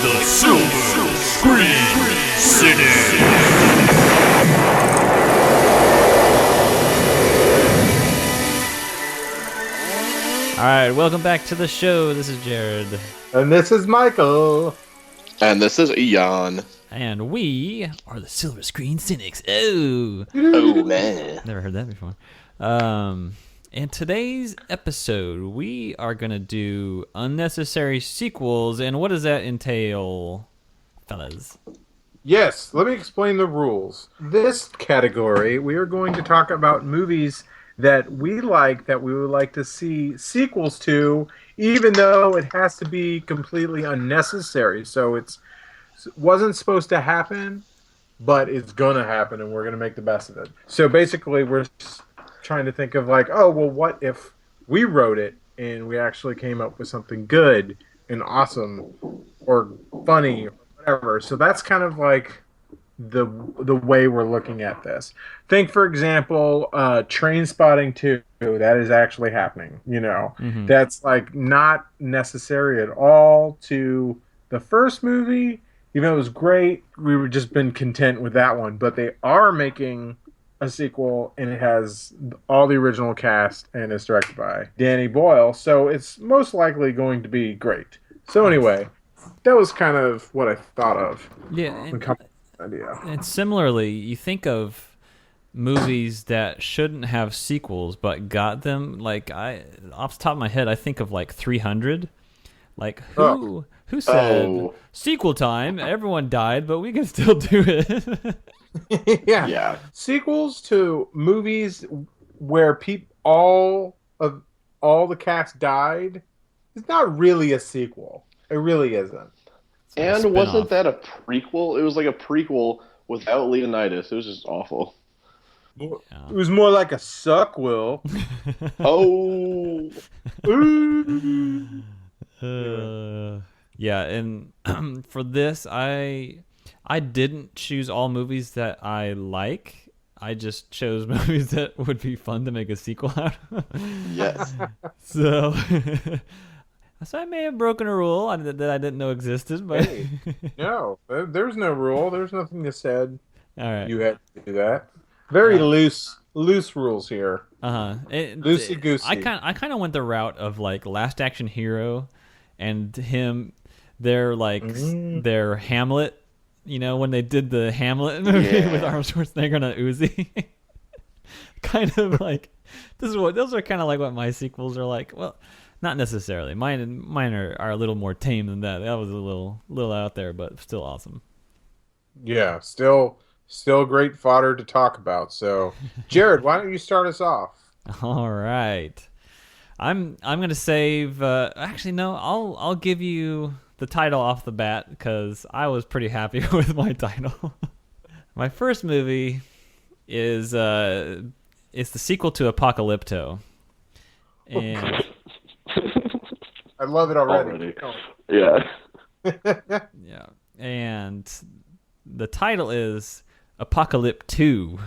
The Silver Screen Cynics. Alright, welcome back to the show. This is Jared. And this is Michael. And this is Eon. And we are the Silver Screen Cynics. Oh! Oh, man. Never heard that before. In today's episode, we are going to do unnecessary sequels. And what does that entail, fellas? Yes, let me explain the rules. This category, we are going to talk about movies that we like, that we would like to see sequels to, even though it has to be completely unnecessary. So it wasn't supposed to happen, but it's going to happen, and we're going to make the best of it. So basically, we're trying to think of like, oh, well, what if we wrote it and we actually came up with something good and awesome or funny or whatever. So that's kind of like the way we're looking at this. Think, for example, Trainspotting 2. That is actually happening. You know, That's like not necessary at all to the first movie. Even though it was great, we were just been content with that one. But they are making a sequel, and it has all the original cast, and it's directed by Danny Boyle. So it's most likely going to be great. So anyway, that was kind of what I thought of. Yeah, idea. And similarly, you think of movies that shouldn't have sequels but got them. Like off the top of my head, I think of like 300. Like who said sequel time? Everyone died, but we can still do it. Yeah. Sequels to movies where all the cast died is not really a sequel. It really isn't. And wasn't that a prequel? It was like a prequel without Leonidas. It was just awful. Yeah. It was more like a suck-will. Oh. Yeah, and for this, I didn't choose all movies that I like. I just chose movies that would be fun to make a sequel out of. Yes. So I may have broken a rule that I didn't know existed, but hey, no, there's no rule. There's nothing that said all right. You had to do that. Very loose rules here. Loosey goosey. I kind of went the route of like Last Action Hero, and their Hamlet. You know, when they did the Hamlet movie with Arnold Schwarzenegger and Uzi. Kind of like those are kind of like what my sequels are like. Well, not necessarily. Mine are a little more tame than that. That was a little out there, but still awesome. Yeah, still great fodder to talk about. So, Jared, why don't you start us off? All right. I'm gonna save. Actually, no. I'll give you the title off the bat because I was pretty happy with my title. My first movie is it's the sequel to Apocalypto, and I love it already. Yeah. Yeah, and the title is Apocalypse 2.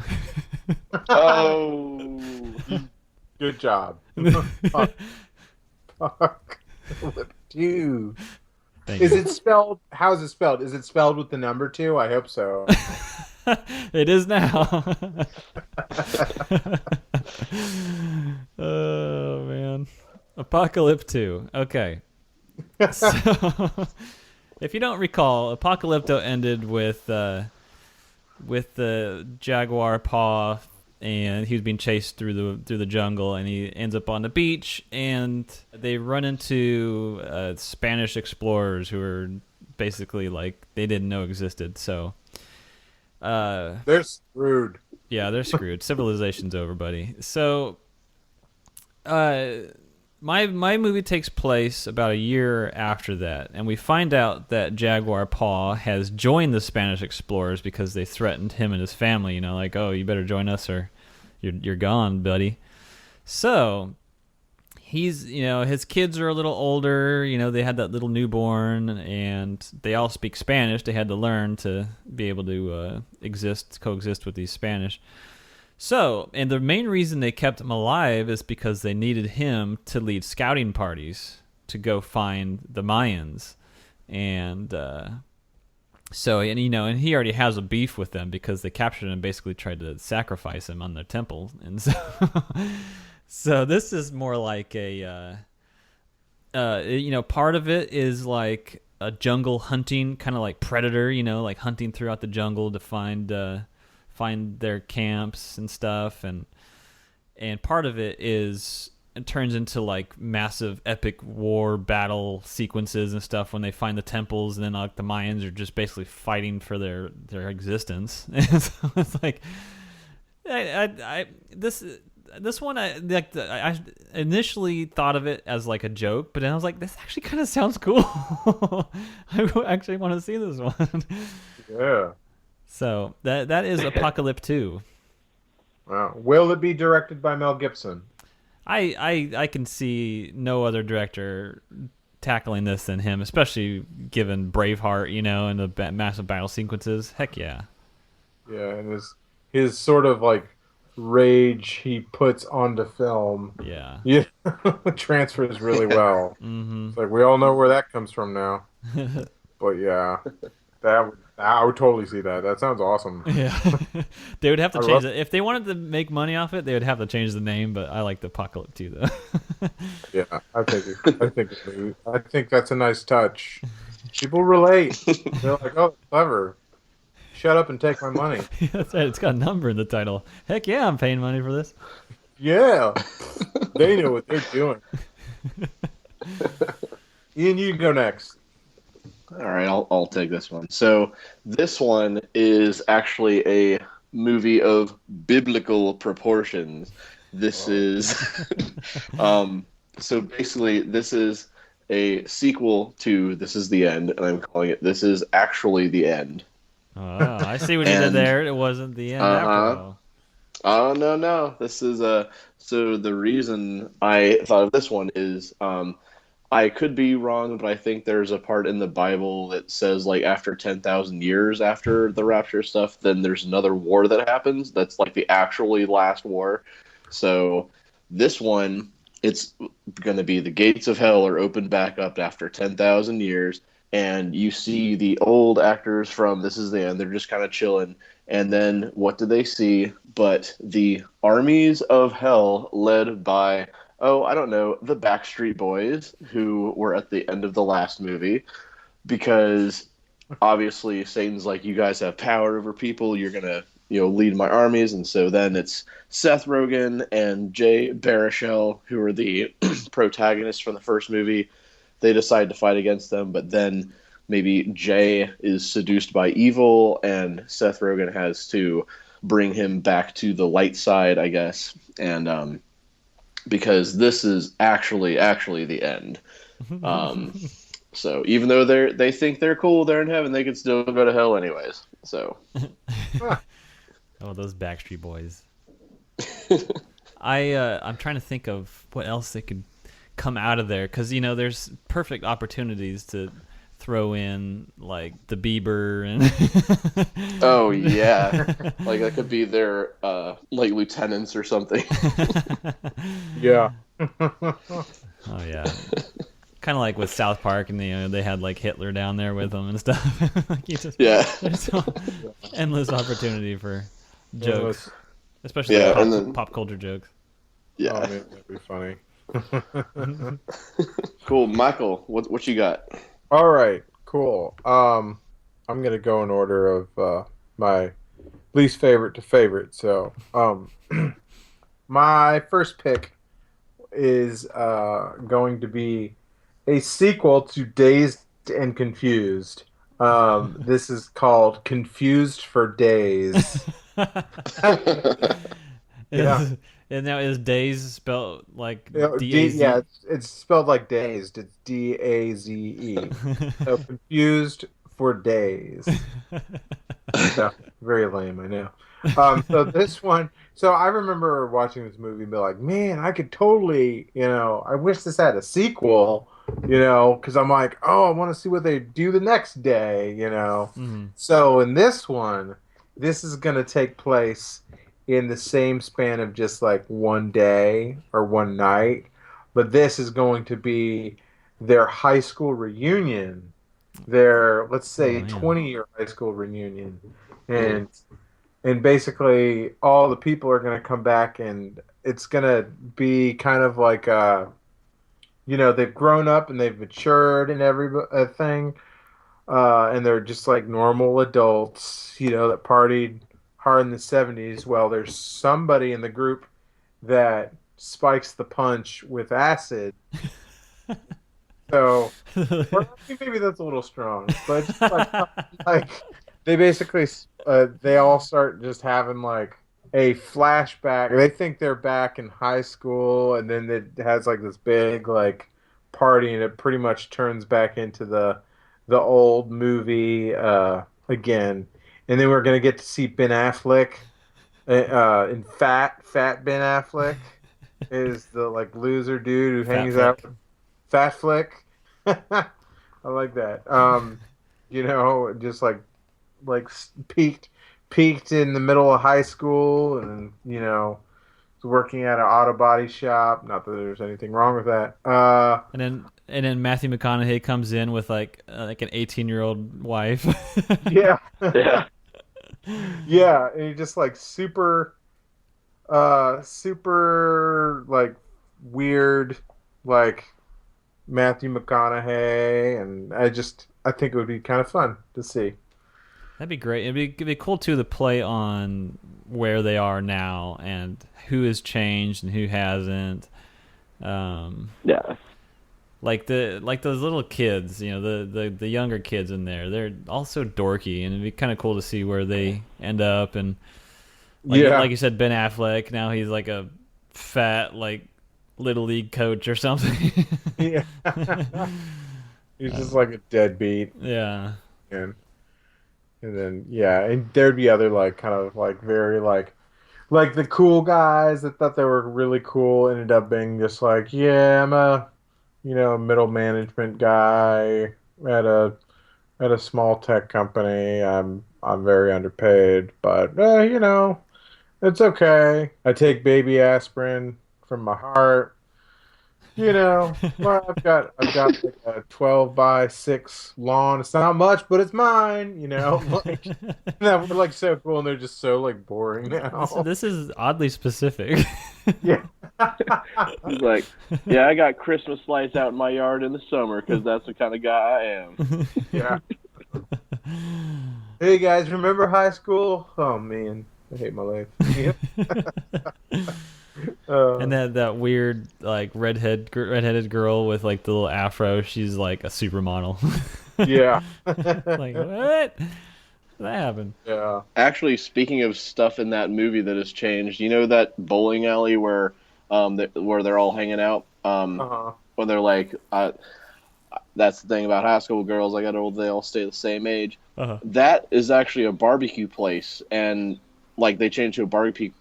Oh. Good job. Apocalypse 2. Is it spelled? How is it spelled? Is it spelled with the number 2? I hope so. It is now. Oh man, Apocalypse 2. Okay. So, if you don't recall, Apocalypto ended with the jaguar paw, and he was being chased through the jungle, and he ends up on the beach, and they run into Spanish explorers who are basically like they didn't know existed. So they're screwed. Yeah, they're screwed. Civilization's over, buddy. So my movie takes place about a year after that, and we find out that Jaguar Paw has joined the Spanish explorers because they threatened him and his family. You know, like, oh, you better join us or you're gone, buddy. So he's, his kids are a little older. They had that little newborn, and they all speak Spanish. They had to learn to be able to coexist with these Spanish. So, and the main reason they kept him alive is because they needed him to lead scouting parties to go find the Mayans. and so and and he already has a beef with them because they captured him and basically tried to sacrifice him on their temple, and so so this is more like a part of it is like a jungle hunting, kind of like Predator, like hunting throughout the jungle to find their camps and stuff, and part of it turns into like massive epic war battle sequences and stuff when they find the temples, and then like the Mayans are just basically fighting for their existence. And so it's like this one, I initially thought of it as like a joke, but then I was like, this actually kind of sounds cool. I actually want to see this one. Yeah. So that is Apocalypse 2. Wow. Will it be directed by Mel Gibson? I can see no other director tackling this than him, especially given Braveheart, and the massive battle sequences. Heck yeah. Yeah, and his sort of like rage he puts onto film. Yeah. Transfers really well. Mm-hmm. It's like we all know where that comes from now. But yeah, I would totally see that. That sounds awesome. Yeah. They would have to change it. If they wanted to make money off it, they would have to change the name, but I like the Apocalypse 2 though. Yeah, I think that's a nice touch. People relate. They're like, "Oh, clever. Shut up and take my money." Yeah, that's right. It's got a number in the title. Heck yeah, I'm paying money for this. Yeah. They know what they're doing. Ian, you go next. All right, I'll take this one. So this one is actually a movie of biblical proportions. This is so basically this is a sequel to This Is the End, and I'm calling it This Is Actually the End. Oh, I see what you did there. It wasn't the end after all. Oh no. This is so the reason I thought of this one is I could be wrong, but I think there's a part in the Bible that says like after 10,000 years after the rapture stuff, then there's another war that happens. That's like the actually last war. So this one, it's going to be the gates of hell are opened back up after 10,000 years. And you see the old actors from This Is the End. They're just kind of chilling. And then what do they see but the armies of hell led by I don't know, the Backstreet Boys, who were at the end of the last movie, because obviously Satan's like, you guys have power over people, you're going to, lead my armies, and so then it's Seth Rogen and Jay Baruchel, who are the protagonists from the first movie. They decide to fight against them, but then maybe Jay is seduced by evil, and Seth Rogen has to bring him back to the light side, I guess, and because this is actually the end. So even though they think they're cool, they're in heaven, they could still go to hell anyways. So, oh, those Backstreet Boys. I'm trying to think of what else they could come out of there, because there's perfect opportunities to throw in like the Bieber and oh yeah, like that could be their like lieutenants or something. Yeah. Oh yeah, kind of like with South Park, and they had like Hitler down there with them and stuff. Like there's endless opportunity for jokes, especially pop culture jokes. Yeah, oh, man, that'd be funny. Cool, Michael. What you got? All right, cool. I'm gonna go in order of my least favorite to favorite. So, my first pick is going to be a sequel to Dazed and Confused. This is called Confused for Days. Yeah. And now is Daze spelled like D-A-Z? Yeah, it's spelled like dazed. It's D-A-Z-E. So Confused for Days. So, very lame, I know. So this one, so I remember watching this movie and be like, man, I could totally, I wish this had a sequel, because I'm like, oh, I want to see what they do the next day, Mm-hmm. So in this one, this is going to take place in the same span of just like one day or one night, but this is going to be their high school reunion. their, let's say, Oh, man. 20-year high school reunion, and basically all the people are going to come back, and it's going to be kind of like they've grown up and they've matured and everything, and they're just like normal adults, that partied hard in the 70s. Well, there's somebody in the group that spikes the punch with acid. So, or I think maybe that's a little strong, but just like they basically they all start just having like a flashback. They think they're back in high school, and then it has like this big like party, and it pretty much turns back into the old movie again. And then we're gonna get to see Ben Affleck in fat Ben Affleck is the like loser dude who Fat hangs flick. out with Fat Flick. I like that. Just peaked in the middle of high school, and working at an auto body shop. Not that there's anything wrong with that. And then Matthew McConaughey comes in with like an 18-year-old wife. Yeah, Yeah. yeah, and he just like super like weird, like Matthew McConaughey, and I think it would be kind of fun to see. That'd be great. It'd be cool too to play on where they are now and who has changed and who hasn't. Yeah. Like those little kids, the younger kids in there, they're also dorky, and it'd be kind of cool to see where they end up. And like you said, Ben Affleck, now he's like a fat like little league coach or something. Yeah, he's just like a deadbeat, Yeah. and then and there'd be other like kind of like very like the cool guys that thought they were really cool ended up being just like, yeah, I'm a middle management guy at a small tech company. I'm very underpaid, but it's okay. I take baby aspirin from my heart. Well, I've got like a 12 by 6 lawn. It's not much, but it's mine. Like we're like so cool, and they're just so like boring now. This is oddly specific. Yeah. He's like, yeah, I got Christmas lights out in my yard in the summer because that's the kind of guy I am. Yeah. Hey guys, remember high school? Oh man, I hate my life. Yeah. And that weird like redheaded girl with like the little afro, she's like a supermodel. Yeah. Like what? That happened. Yeah. Actually, speaking of stuff in that movie that has changed, you know that bowling alley where where they're all hanging out, Uh-huh. when they're like, that's the thing about high school girls. I got old, they all stay the same age. Uh-huh. That is actually a barbecue place, and like they changed to a barbecue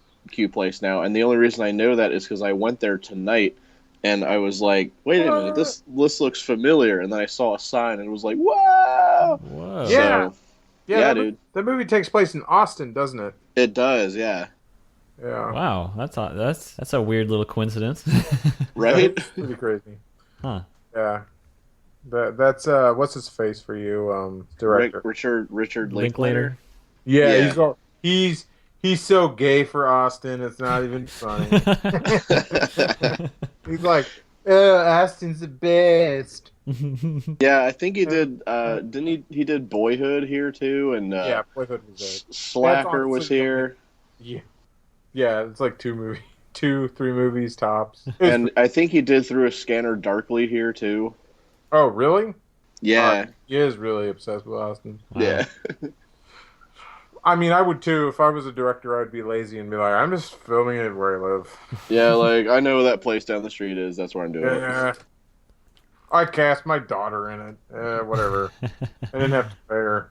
place now. And the only reason I know that is because I went there tonight, and I was like, wait a minute, this looks familiar. And then I saw a sign, and it was like, wow. Whoa. Yeah. So, Yeah, dude. That movie takes place in Austin, doesn't it? It does, yeah. Yeah. Wow, that's a weird little coincidence. Right? It's pretty crazy. Huh. Yeah. That's what's his face for you, director? Richard Linklater. Yeah, Yeah. he's so gay for Austin, it's not even funny. He's like, Austin's the best. Yeah, I think he did. Didn't he did Boyhood here too, and Yeah, Boyhood was there. Slacker was honestly here, Yeah. Yeah, it's like 3 movies tops. and I think he did Through a Scanner Darkly here too. Oh, really? Yeah, He is really obsessed with Austin. Wow. yeah, I mean, I would too. If I was a director, I'd be lazy and be like, I'm just filming it where I live. yeah. Like I know that place down the street is. That's where I'm doing it. Yeah. I cast my daughter in it. Whatever. I didn't have to pay her.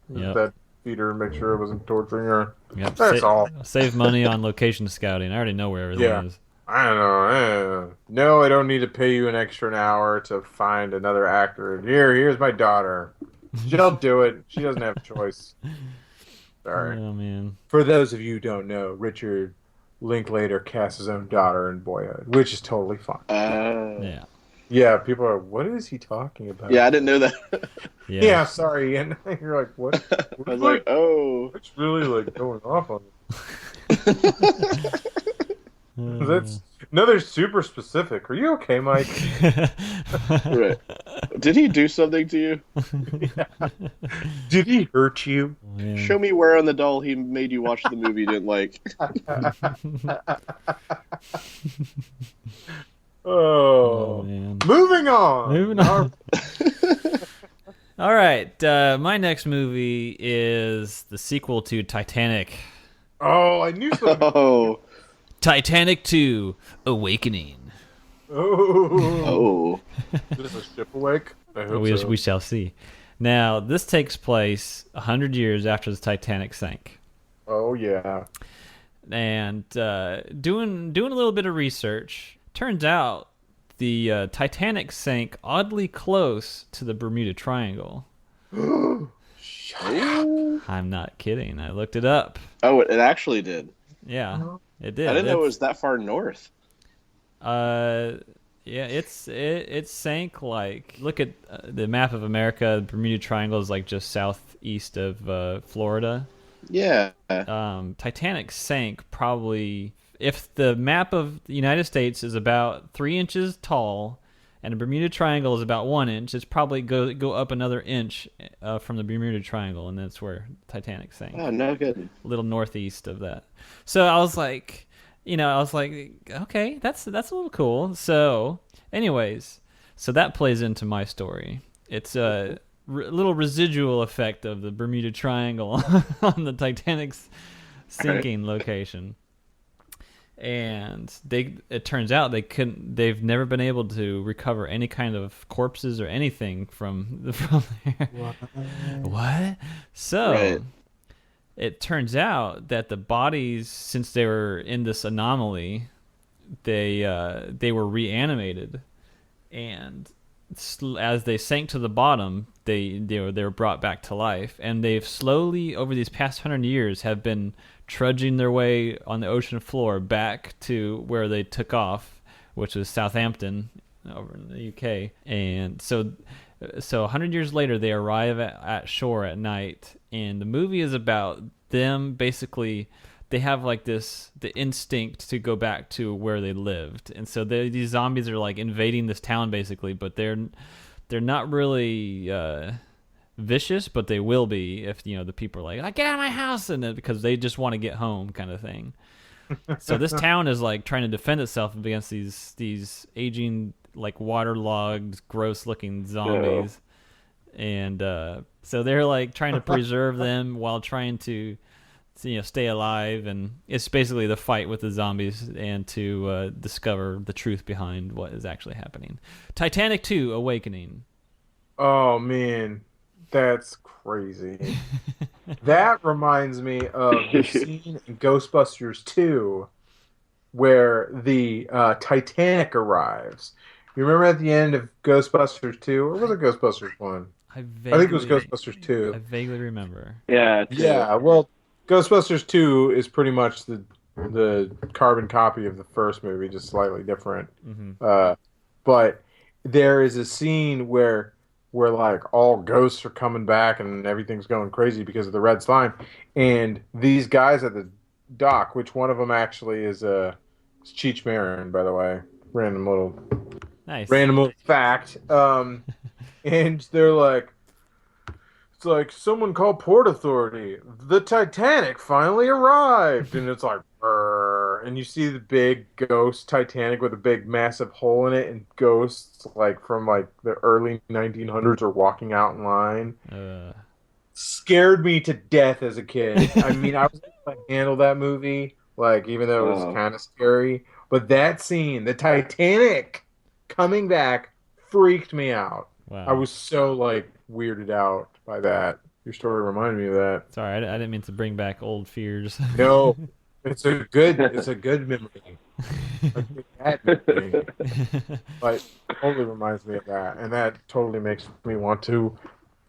Yep. That feed her and make sure I wasn't torturing her. Yep. That's all. Save money on location scouting. I already know where everything Yeah. is. I don't know. No, I don't need to pay you an extra hour to find another actor. Here's my daughter. She'll do it. She doesn't have a choice. Sorry. Oh man. For those of you who don't know, Richard Linklater cast his own daughter in Boyhood, which is totally fine. Yeah. Yeah, people are. What is he talking about? Yeah, I didn't know that. Yeah, sorry. And you're like, what? I was like, oh. What's really like going off on? That's another super specific. Are you okay, Mike? Right. Did he do something to you? Yeah. Did he hurt you? Man. Show me where on the doll he made you watch the movie you didn't like. Oh, man. Moving on. Moving on. All right, my next movie is the sequel to Titanic. Oh, I knew something. Oh. Titanic 2: Awakening. Oh. Oh. Is this a ship awake? I hope so. We shall see. Now, this takes place 100 years after the Titanic sank. Oh yeah. And doing a little bit of research, turns out the Titanic sank oddly close to the Bermuda Triangle. Shut up. I'm not kidding. I looked it up. Oh, it actually did. Yeah, it did. I didn't know it was that far north. Yeah, it sank like, look at the map of America. The Bermuda Triangle is like just southeast of Florida. Yeah. Titanic sank probably, if the map of the United States is about 3 inches tall and the Bermuda Triangle is about 1 inch, it's probably go up another inch from the Bermuda Triangle, and that's where Titanic sank. Oh, no good. A little northeast of that. So I was like, okay, that's a little cool. So, anyways, so that plays into my story. It's a little residual effect of the Bermuda Triangle on the Titanic's sinking location. And it turns out they've never been able to recover any kind of corpses or anything from there. What? So, Right. It turns out that the bodies, since they were in this anomaly, they were reanimated, and as they sank to the bottom, they were brought back to life, and they've slowly, over these past 100 years, have been trudging their way on the ocean floor back to where they took off, which was Southampton over in the UK. And so 100 years later, they arrive at shore at night, and the movie is about them basically. They have like the instinct to go back to where they lived, and so these zombies are like invading this town basically, but they're not really vicious, but they will be if the people are like, get out of my house, and then, because they just want to get home kind of thing. So this town is like trying to defend itself against these aging, like waterlogged, gross looking zombies. And so they're like trying to preserve them while trying to stay alive, and it's basically the fight with the zombies and to discover the truth behind what is actually happening. Titanic 2: Awakening. Oh man, that's crazy. That reminds me of the scene in Ghostbusters 2 where the Titanic arrives. You remember at the end of Ghostbusters 2, or was it Ghostbusters 1? I think it was Ghostbusters 2. I vaguely remember. Yeah. Yeah, well, Ghostbusters 2 is pretty much the carbon copy of the first movie, just slightly different. Mm-hmm. But there is a scene where like all ghosts are coming back and everything's going crazy because of the red slime, and these guys at the dock, which one of them actually is Cheech Marin, by the way, random little fact, and they're like, it's like, someone called Port Authority. The Titanic finally arrived. And it's like, brrr. And you see the big ghost Titanic with a big massive hole in it, and ghosts like from like the early 1900s are walking out in line. Scared me to death as a kid. I mean, I was able to handle that movie, like, even though it was kind of scary. But that scene, the Titanic coming back, freaked me out. Wow. I was so like weirded out by that. Your story reminded me of that. Sorry, I didn't mean to bring back old fears. No, it's a good memory. A bad memory. But it totally reminds me of that, and that totally makes me want to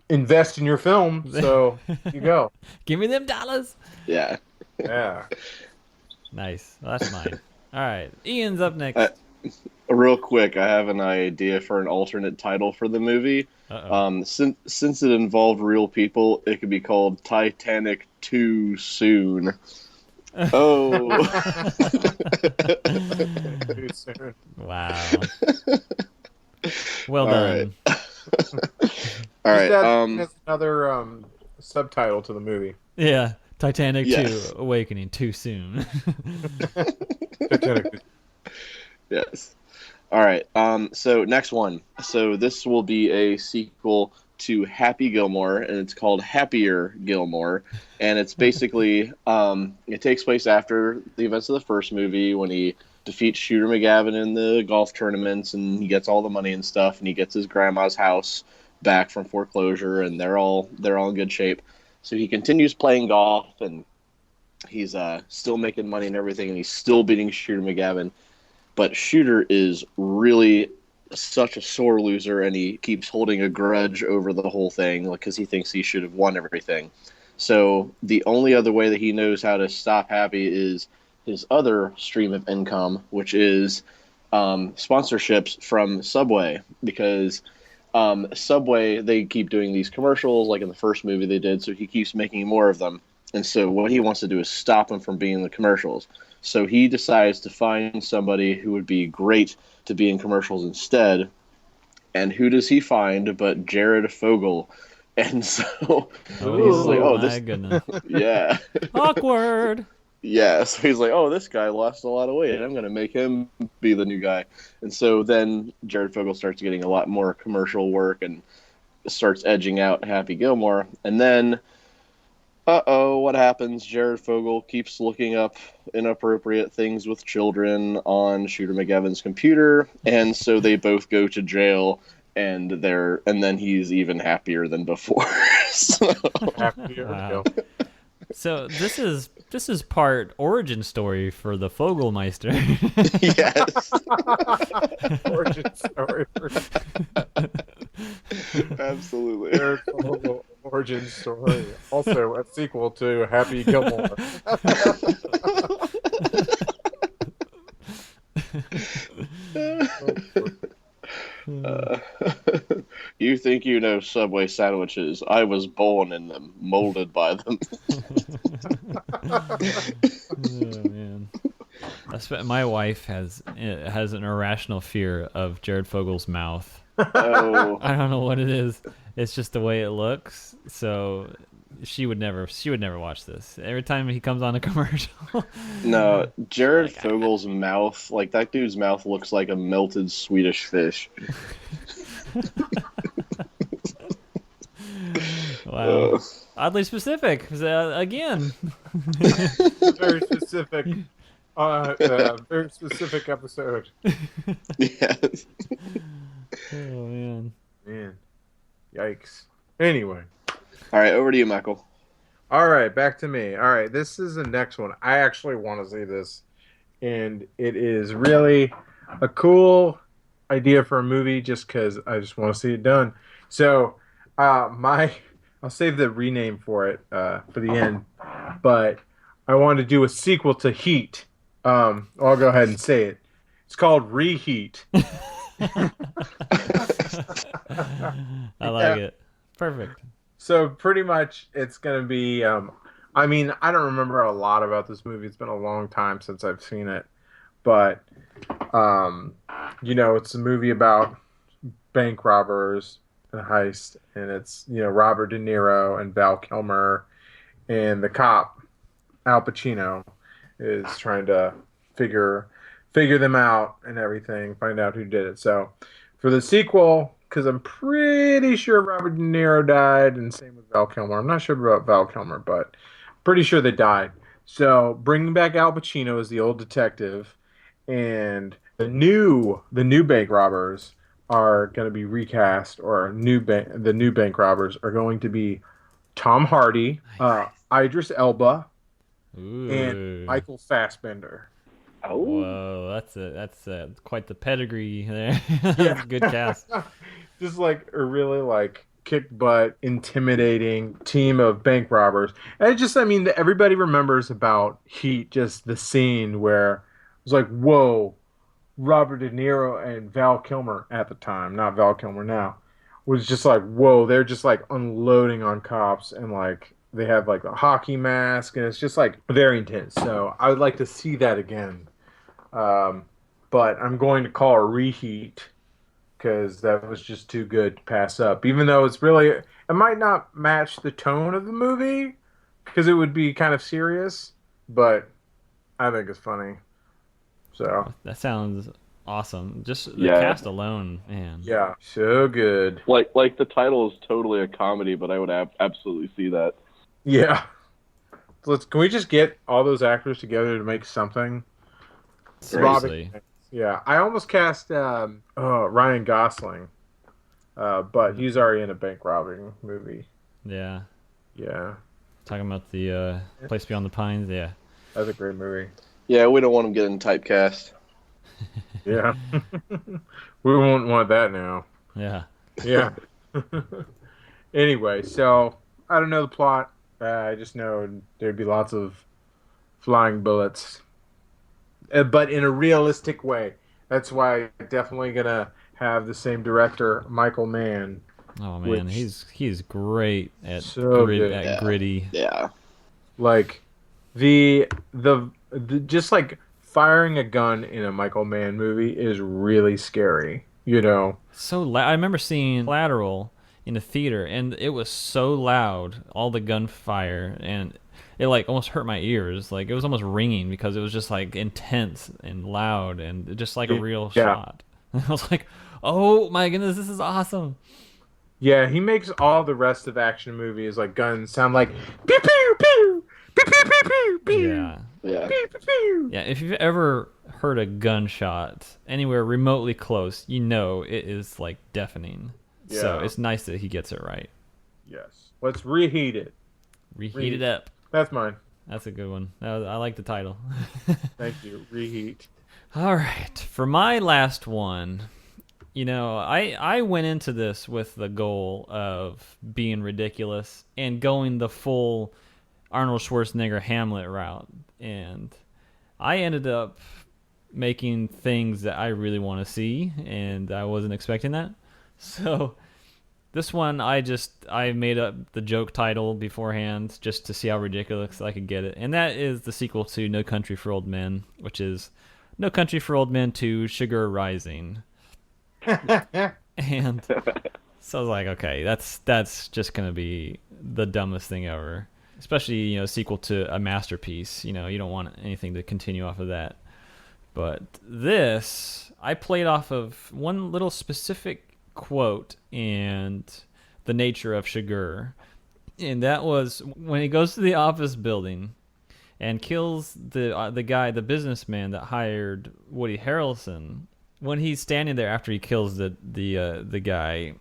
invest in your film. So here you go. Give me them dollars. Yeah. Yeah. Nice. Well, that's mine. All right, Ian's up next. Real quick, I have an idea for an alternate title for the movie. Uh-oh. Since it involved real people, it could be called Titanic Too Soon. Oh. Too soon. Wow. Well All done. All right. That's another subtitle to the movie. Yeah. Titanic Yes. 2 Awakening Too Soon. Titanic. Yes. All right. So next one. So this will be a sequel to Happy Gilmore, and it's called Happier Gilmore. And it's basically it takes place after the events of the first movie when he defeats Shooter McGavin in the golf tournaments, and he gets all the money and stuff, and he gets his grandma's house back from foreclosure, and they're all in good shape. So he continues playing golf, and he's still making money and everything, and he's still beating Shooter McGavin. But Shooter is really such a sore loser, and he keeps holding a grudge over the whole thing because he thinks he should have won everything. So the only other way that he knows how to stop Happy is his other stream of income, which is sponsorships from Subway, because Subway, they keep doing these commercials like in the first movie they did, so he keeps making more of them. And so what he wants to do is stop them from being in the commercials. So he decides to find somebody who would be great to be in commercials instead. And who does he find but Jared Fogle? And so he's like, oh, my goodness. yeah. Awkward. Yeah, so he's like, oh, this guy lost a lot of weight. I'm going to make him be the new guy. And so then Jared Fogle starts getting a lot more commercial work and starts edging out Happy Gilmore. And then, what happens? Jared Fogle keeps looking up inappropriate things with children on Shooter McGavin's computer. And so they both go to jail, and then he's even happier than before. So... Happier. Wow. So this is part origin story for the Fogelmeister. Yes. Origin story. Absolutely. Jared Fogle origin story. Also a sequel to Happy Gilmore. You think you know Subway sandwiches? I was born in them, molded by them. Oh man. My wife has an irrational fear of Jared Fogle's mouth. Oh, I don't know what it is. It's just the way it looks. So she would never watch this. Every time he comes on a commercial. no, Jared Fogle's mouth, like that dude's mouth looks like a melted Swedish fish. Wow. Oddly specific. Again. Very specific. Very specific episode. Yes. Oh man. Man. Yikes. Anyway. All right, over to you, Michael. All right, back to me. All right, this is the next one. I actually want to see this, and it is really a cool idea for a movie just because I just want to see it done. So, I'll save the rename for it for the end, but I want to do a sequel to Heat. I'll go ahead and say it. It's called Reheat. I like it. Perfect. So pretty much it's going to be, I mean, I don't remember a lot about this movie. It's been a long time since I've seen it. But, it's a movie about bank robbers and heist. And it's, Robert De Niro and Val Kilmer. And the cop, Al Pacino, is trying to figure them out and everything, find out who did it. So for the sequel... because I'm pretty sure Robert De Niro died, and same with Val Kilmer. I'm not sure about Val Kilmer, but pretty sure they died. So bringing back Al Pacino as the old detective, and the new bank robbers are going to be recast, or the new bank robbers are going to be Tom Hardy, Idris Elba, Ooh. and Michael Fassbender. Oh, whoa, that's quite the pedigree there. That's a good cast. Just like a really kick butt, intimidating team of bank robbers. And everybody remembers about Heat, just the scene where it was like, whoa, Robert De Niro and Val Kilmer at the time, not Val Kilmer now, was just like, whoa, they're just like unloading on cops and like they have like a hockey mask and it's just like very intense. So I would like to see that again. Um, but I'm going to call a reheat because that was just too good to pass up. Even though it might not match the tone of the movie because it would be kind of serious, but I think it's funny. So That sounds awesome. Just the Yeah. cast alone, man. yeah, so good. Like the title is totally a comedy, but I would absolutely see that. Yeah. Can we just get all those actors together to make something? Seriously. Yeah, I almost cast Ryan Gosling, but he's already in a bank robbing movie. Yeah. Yeah, Talking about the Place Beyond the Pines. Yeah. that's a great movie. Yeah, we don't want him getting typecast. Yeah, we won't want that now. Yeah. Yeah. Anyway, so I don't know the plot. I just know there'd be lots of flying bullets, but in a realistic way. That's why I'm definitely gonna have the same director, Michael Mann. Oh man, Which- he's great at So good. Yeah. gritty. Yeah. Like the just like firing a gun in a Michael Mann movie is really scary. You know. So loud. I remember seeing Collateral in the theater, and it was so loud, all the gunfire, and it like almost hurt my ears. Like it was almost ringing because it was just like intense and loud, and just like a real Yeah. shot. I was like, oh my goodness, this is awesome. Yeah, he makes all the rest of action movies like guns sound like pew pew pew pew pew pew pew pew. Yeah. Yeah. Pew, pew, pew. Yeah, if you've ever heard a gunshot anywhere remotely close, you know it is like deafening. So Yeah. it's nice that he gets it right. Yes. Let's reheat it. Reheat it up. That's mine. That's a good one. I like the title. Thank you. Reheat. All right, for my last one, I went into this with the goal of being ridiculous and going the full Arnold Schwarzenegger Hamlet route, and I ended up making things that I really want to see, and I wasn't expecting that. So this one, I made up the joke title beforehand just to see how ridiculous I could get it, and that is the sequel to No Country for Old Men, which is No Country for Old Men 2 Sugar Rising. And so I was like, okay, that's just gonna be the dumbest thing ever. Especially, a sequel to a masterpiece. You don't want anything to continue off of that. But this, I played off of one little specific quote and the nature of Sugar. And that was when he goes to the office building and kills the guy, the businessman that hired Woody Harrelson. When he's standing there after he kills the guy,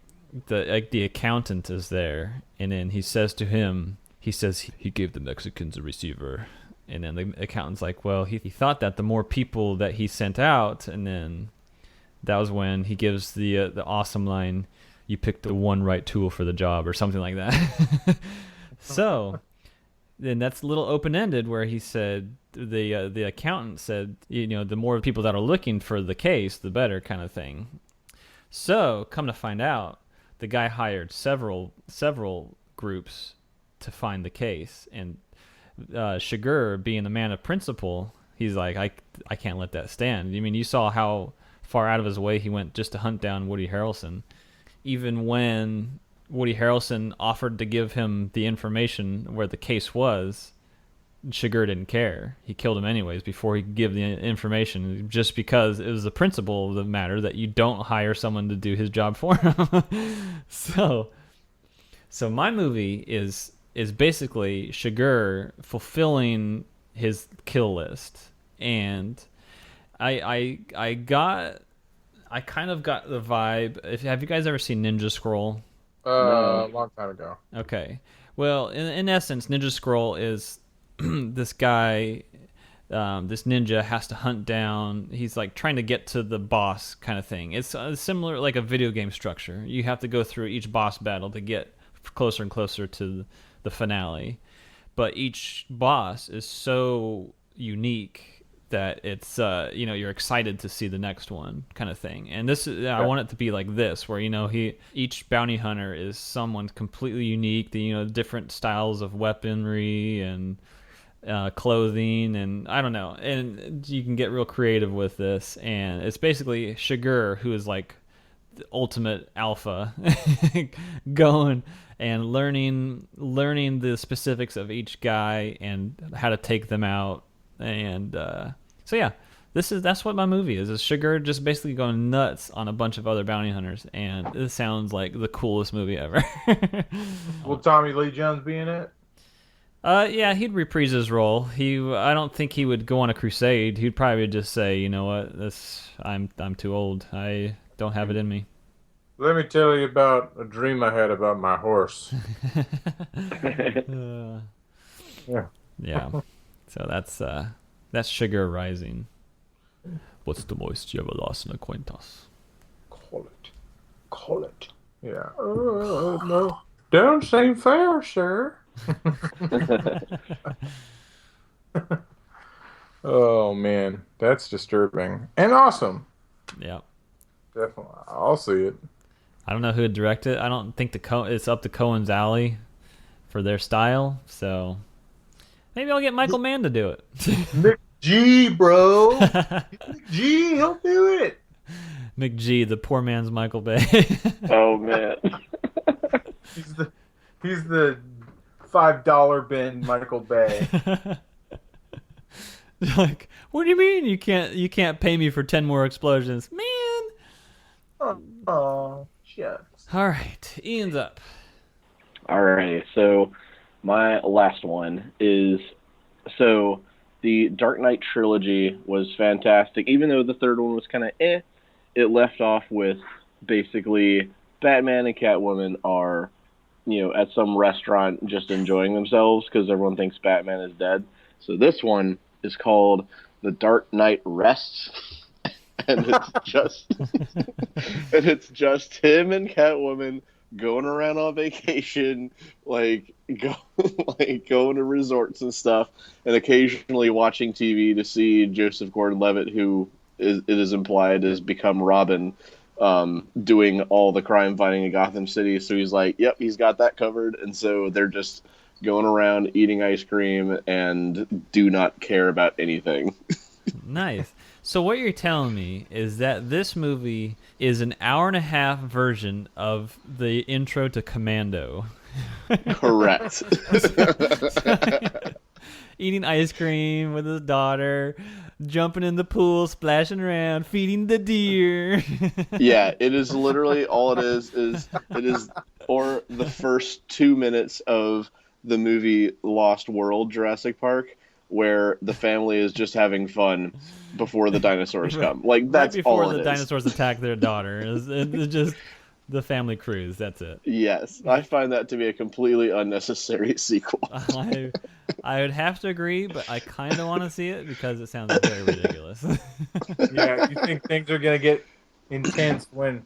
the accountant is there, and then he says to him, he gave the Mexicans a receiver, and then the accountant's like, well, he thought that the more people that he sent out, and then that was when he gives the awesome line, you picked the one right tool for the job, or something like that. So then that's a little open-ended where he said, the accountant said, the more people that are looking for the case, the better, kind of thing. So come to find out, the guy hired several groups to find the case, and Sugar, being the man of principle, he's like, I can't let that stand. I mean, you saw how far out of his way he went just to hunt down Woody Harrelson. Even when Woody Harrelson offered to give him the information where the case was, Sugar didn't care. He killed him anyways before he could give the information, just because it was the principle of the matter that you don't hire someone to do his job for him. So my movie is basically Sugar fulfilling his kill list, and I kind of got the vibe. Have you guys ever seen Ninja Scroll? A long time ago. Okay. Well, in essence, Ninja Scroll is this guy, this ninja has to hunt down. He's like trying to get to the boss kind of thing. It's similar, like a video game structure. You have to go through each boss battle to get closer and closer to the finale. But each boss is so unique that it's you're excited to see the next one kind of thing. And this I want it to be like this, where each bounty hunter is someone completely unique. Different styles of weaponry and clothing, and I don't know, and you can get real creative with this. And it's basically Shigur, who is like the ultimate alpha, going and learning the specifics of each guy and how to take them out. And so yeah, that's what my movie is Shigur just basically going nuts on a bunch of other bounty hunters, and this sounds like the coolest movie ever. Will Tommy Lee Jones be in it? Yeah, he'd reprise his role. I don't think he would go on a crusade. He'd probably just say, you know what, I'm too old. I don't have it in me. Let me tell you about a dream I had about my horse. Yeah. Yeah. So that's Sugar Rising. What's the most you ever lost an acquaintance? Call it. Yeah. No. Don't seem fair, sir. Oh man, that's disturbing and awesome. Yeah, Definitely, I'll see it. I don't know who would direct it. I don't think it's up to Cohen's alley for their style. So maybe I'll get Michael Mann to do it. McG, bro. McG, he'll do it. McG, the poor man's Michael Bay. Oh man. He's the $5 bin Michael Bay. Like, what do you mean you can't pay me for 10 more explosions, man? Oh, shucks. All right, Ian's up. Alrighty, so my last one is the Dark Knight trilogy was fantastic. Even though the third one was kind of it left off with basically Batman and Catwoman are, at some restaurant just enjoying themselves because everyone thinks Batman is dead. So this one is called The Dark Knight Rests, and it's just him and Catwoman going around on vacation, going to resorts and stuff, and occasionally watching TV to see Joseph Gordon-Levitt, who it is implied has become Robin, doing all the crime fighting in Gotham City. So he's like, yep, he's got that covered. And so they're just going around eating ice cream and do not care about anything. Nice. So what you're telling me is that this movie is an hour-and-a-half version of the intro to Commando. Correct. Eating ice cream with his daughter, jumping in the pool, splashing around, feeding the deer. Yeah, it is literally all it is or the first 2 minutes of the movie Lost World, Jurassic Park, where the family is just having fun before the dinosaurs come. Like, that's right before all it the is. dinosaurs attack their daughter. It's just the family cruise. That's it. Yes, I find that to be a completely unnecessary sequel. I would have to agree, but I kind of want to see it because it sounds very ridiculous. Yeah, you think things are going to get intense when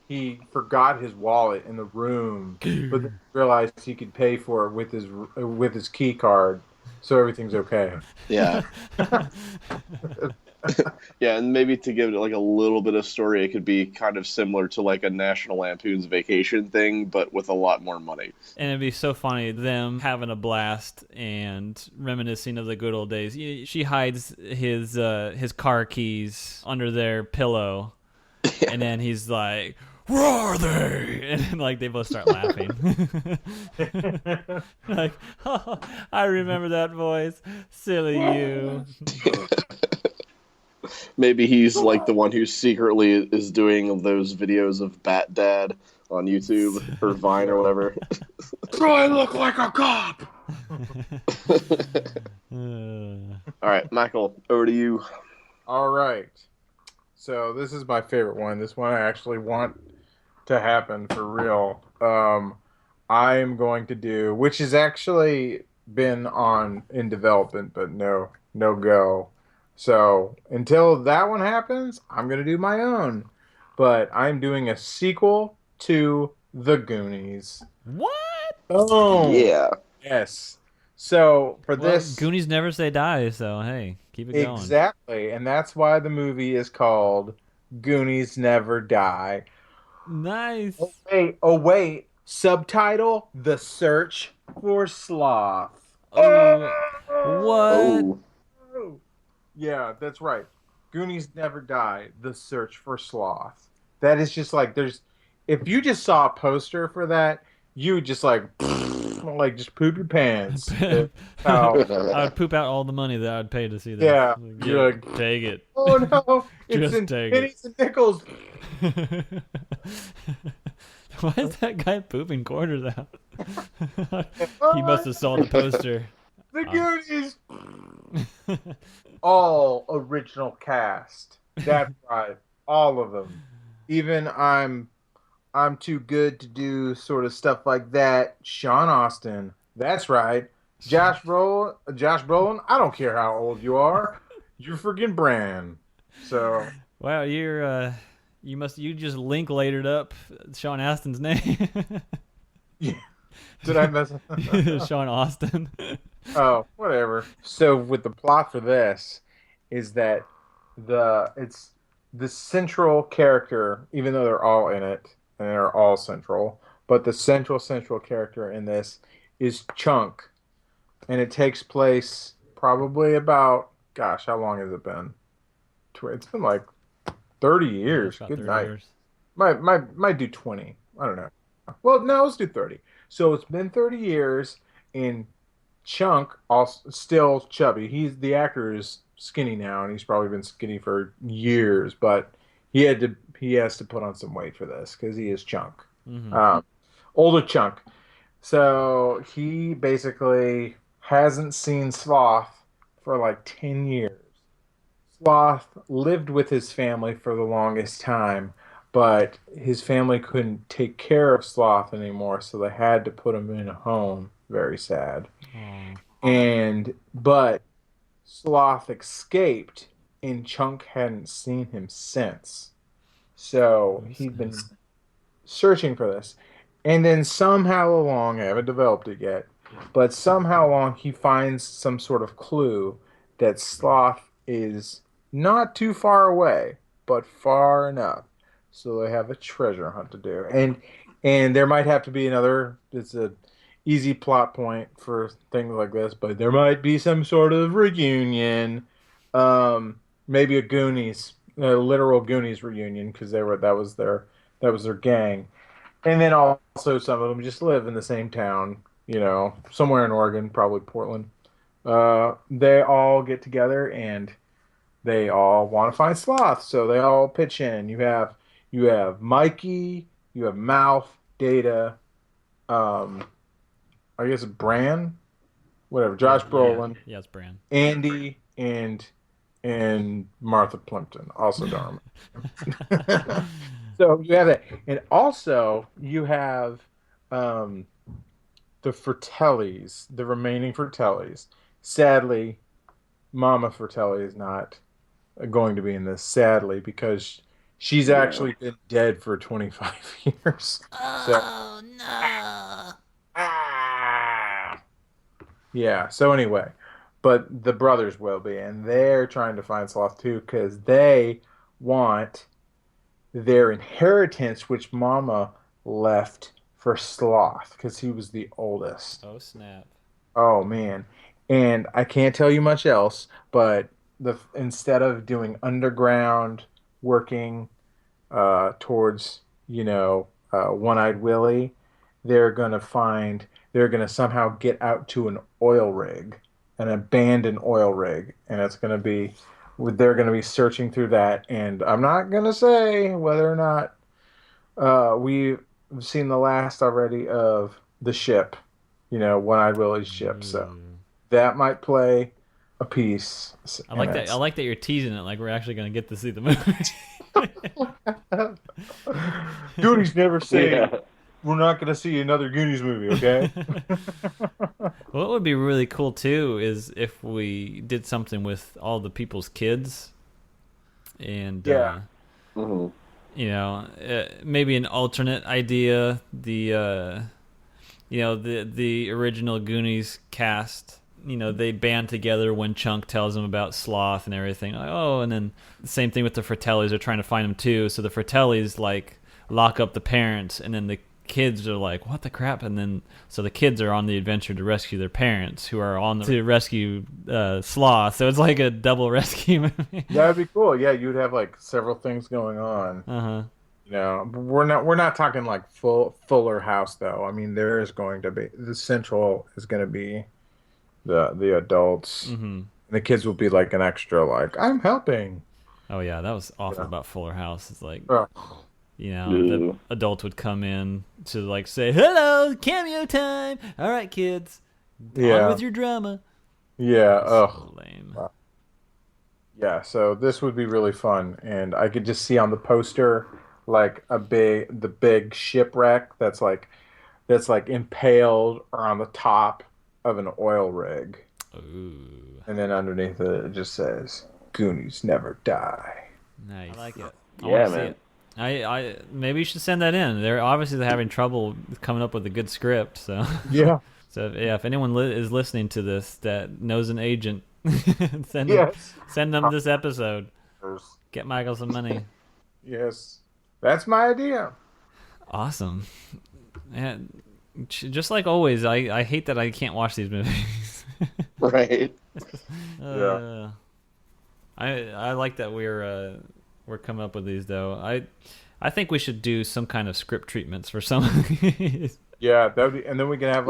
he forgot his wallet in the room, but then realized he could pay for it with his key card, so everything's okay. Yeah. Yeah, and maybe to give it like a little bit of story, it could be kind of similar to like a National Lampoon's Vacation thing, but with a lot more money. And it'd be so funny, them having a blast and reminiscing of the good old days. She hides his car keys under their pillow, and then he's like, "Where are they?" And then, like, they both start laughing. Like, oh, I remember that voice. Silly you. Maybe he's like the one who secretly is doing those videos of Bat Dad on YouTube or Vine or whatever. So I look like a cop. All right, Michael, over to you. All right. So this is my favorite one. This one I actually want to happen for real. I am going to do, which has actually been in development, but no go. So until that one happens, I'm going to do my own. But I'm doing a sequel to The Goonies. What? Oh. Yeah. Yes. So for this... Goonies never say die, so hey. Keep it going. Exactly, and that's why the movie is called Goonies Never Die. Nice. Oh wait. Subtitle: The Search for Sloth. Oh, what? Oh, Yeah, that's right. Goonies Never Die: The Search for Sloth. That is just like there's. If you just saw a poster for that, you would just like just poop your pants. How? I would poop out all the money that I'd pay to see that. Yeah, Like, you're yeah, like, take it. oh no, it's Just in take pennies and nickels. Why is that guy pooping quarters out? He must have saw the poster. The Goonies. All original cast. That's right. All of them. Even I'm too good to do sort of stuff like that. Sean Austin. That's right. Josh Brolin. I don't care how old you are. You're freaking Bran. So Wow, you just link latered up Sean Astin's name. yeah. Did I mess up? Sean Austin. Oh, whatever. So with the plot for this is that it's the central character, even though they're all in it and they're all central, but the central character in this is Chunk, and it takes place probably about gosh, how long has it been? It's been like 30 years. About Good 30 night. years. Might do 20. I don't know. Well, no, let's do 30. So it's been 30 years, and Chunk, also still chubby. The actor is skinny now, and he's probably been skinny for years. But he has to put on some weight for this because he is Chunk, older Chunk. So he basically hasn't seen Sloth for like 10 years. Sloth lived with his family for the longest time, but his family couldn't take care of Sloth anymore, so they had to put him in a home. Very sad. Aw. But Sloth escaped, and Chunk hadn't seen him since. So he'd been searching for this. And then somehow along, I haven't developed it yet, but somehow along he finds some sort of clue that Sloth is not too far away, but far enough. So they have a treasure hunt to do. And there might have to be it's a easy plot point for things like this, but there might be some sort of reunion. Maybe a literal Goonies reunion because that was their gang. And then also some of them just live in the same town, somewhere in Oregon, probably Portland. They all get together and they all want to find Sloth, so they all pitch in. You have Mikey, you have Mouth, Data, I guess Bran, whatever, Josh Brolin, Yeah, it's Bran. Andy, and Martha Plimpton, also Dharma. So you have that, and also you have the Fratellis, the remaining Fratellis. Sadly, Mama Fratelli is not going to be in this. Sadly, because she's actually been dead for 25 years. Oh no. Ah! Yeah. So anyway, but the brothers will be, and they're trying to find Sloth too because they want their inheritance, which Mama left for Sloth because he was the oldest. Oh, snap. Oh man, and I can't tell you much else, but instead of doing underground working towards One-Eyed Willie, they're gonna somehow get out to an oil rig, an abandoned oil rig, and they're gonna be searching through that, and I'm not gonna say whether or not we've seen the last already of the ship, One-Eyed Willie's ship, so that might play a piece. I like that. I like that you're teasing it like we're actually going to get to see the movie. Goonies never say we're not going to see another Goonies movie, okay? What would be really cool too is if we did something with all the people's kids, and maybe an alternate idea. The original Goonies cast they band together when Chunk tells them about Sloth and everything. Like, oh, and then the same thing with the Fratellis. They're trying to find him too. So the Fratellis like lock up the parents, and then the kids are like, what the crap? And then so the kids are on the adventure to rescue their parents, who are on to rescue Sloth. So it's like a double rescue movie. That'd be cool. Yeah, you'd have like several things going on. We're not talking like Fuller House though. I mean, there is going to be the central is going to be the adults. Mm-hmm. The kids will be like an extra, like I'm helping. Oh yeah, that was awful about Fuller House. It's like. Uh, The adults would come in to like say, "Hello, cameo time! All right, kids, on with your drama." Yeah. So lame. Yeah. So this would be really fun, and I could just see on the poster like the big shipwreck that's like impaled on the top of an oil rig. Ooh. And then underneath it just says, "Goonies never die." Nice. I like it. Yeah, man. I maybe you should send that in. They're obviously having trouble coming up with a good script. So yeah. So yeah, if anyone is listening to this that knows an agent, send them this episode. Get Michael some money. Yes, that's my idea. Awesome. And just like always, I hate that I can't watch these movies. Right. Yeah. I like that we're coming up with these though. I think we should do some kind of script treatments for some of these. Yeah, that would be, and then we can have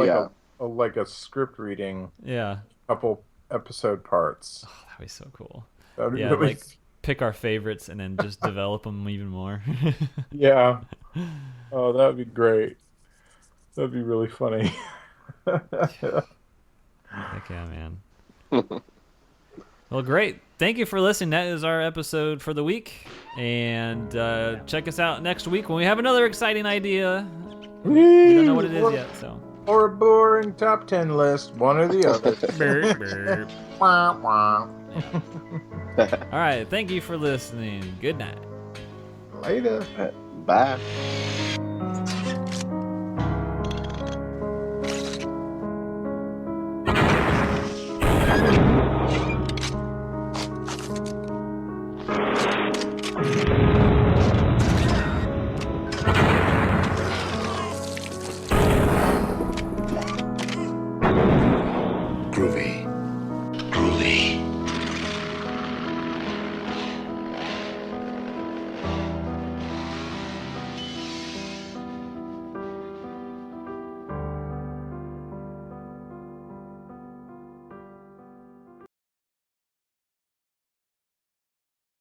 like a script reading. Yeah. Couple episode parts. Oh, that'd be so cool. That'd be yeah, really... like pick our favorites and then just develop them even more. Yeah. Oh, that would be great. That'd be really funny. Heck yeah, man. Well, great. Thank you for listening. That is our episode for the week. And check us out next week when we have another exciting idea. We don't know what it is yet, so. Or a boring top 10 list, one or the other. Burp, burp. Wah, wah. All right. Thank you for listening. Good night. Later. Bye.